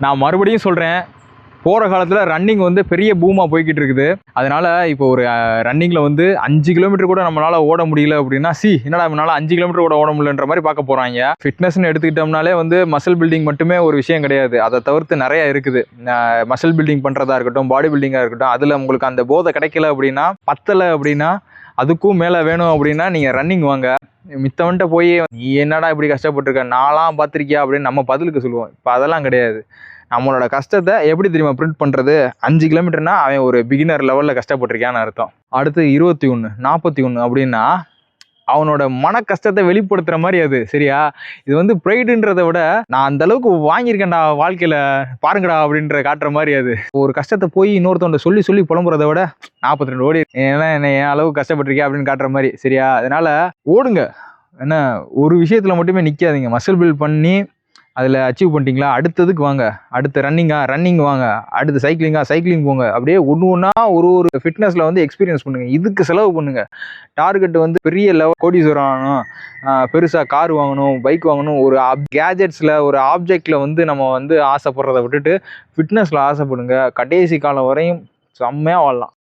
நான் மறுபடியும் சொல்கிறேன், போகிற காலத்தில் ரன்னிங் வந்து பெரிய பூமாக போய்கிட்டு இருக்குது. அதனால் இப்போ ஒரு ரன்னிங்கில் வந்து 5 கிலோமீட்டர் கூட நம்மளால் ஓட முடியல அப்படின்னா, என்னடா நம்மளால் 5 கிலோமீட்டர் கூட ஓட முடியலன்ற மாதிரி பார்க்க போகிறாங்க. ஃபிட்னஸ்ன்னு எடுத்துக்கிட்டோம்னாலே வந்து மசில் பில்டிங் மட்டுமே ஒரு விஷயம் கிடையாது. அதை தவிர்த்து நிறைய இருக்குது. மசில் பில்டிங் பண்ணுறதா இருக்கட்டும், பாடி பில்டிங்காக இருக்கட்டும், அதில் உங்களுக்கு அந்த போதை கிடைக்கல அப்படின்னா, பத்தலை அப்படின்னா, அதுக்கும் மேலே வேணும் அப்படின்னா நீங்கள் ரன்னிங் வாங்க. மித்தவன்ட்ட போய் நீ என்னடா இப்படி கஷ்டப்பட்டுருக்க, நான்லாம் பார்த்துருக்கியா அப்படின்னு நம்ம பதிலுக்கு சொல்லுவோம். இப்போ அதெல்லாம் கிடையாது. நம்மளோட கஷ்டத்தை எப்படி தெரியுமா பிரிண்ட் பண்ணுறது? 5 கிலோமீட்டர்னா அவன் ஒரு பிகினர் லெவலில் கஷ்டப்பட்டிருக்கான்னு அர்த்தம். அடுத்து 21, 41 அப்படின்னா அவனோட மன கஷ்டத்தை வெளிப்படுத்துகிற மாதிரி அது. சரியா? இது வந்து ப்ரைடுன்றதை விட நான் அந்த அளவுக்கு வாங்கியிருக்கேன்டா வாழ்க்கையில் பாருங்கடா அப்படின்ற காட்டுற மாதிரி அது. ஒரு கஷ்டத்தை போய் இன்னொருத்தவன்ட சொல்லி சொல்லி புலம்புறதை விட 42 ஓடி ஏன்னா என்ன என் அளவுக்கு கஷ்டப்பட்டிருக்கேன் அப்படின்னு காட்டுற மாதிரி. சரியா? அதனால ஓடுங்க. ஏன்னா ஒரு விஷயத்தில் மட்டுமே நிற்காதீங்க. மசில் பில்ட் பண்ணி அதில் அச்சீவ் பண்ணிட்டீங்களா, அடுத்ததுக்கு வாங்க. அடுத்து ரன்னிங் வாங்க. அடுத்து சைக்கிளிங் போங்க. அப்படியே ஒன்று ஒன்றா ஒரு ஃபிட்னஸில் வந்து எக்ஸ்பீரியன்ஸ் பண்ணுங்கள். இதுக்கு செலவு பண்ணுங்கள். டார்கெட் வந்து பெரிய லெவல் கோடீஸ்வரன் ஆகணும், பெருசாக கார் வாங்கணும், பைக் வாங்கணும், ஒரு கேஜெட்ஸில் ஒரு ஆப்ஜெக்டில் வந்து நம்ம வந்து ஆசைப்படுறதை விட்டுட்டு ஃபிட்னஸில் ஆசைப்படுங்க. கடைசி காலம் வரையும் செம்மையாக வாழலாம்.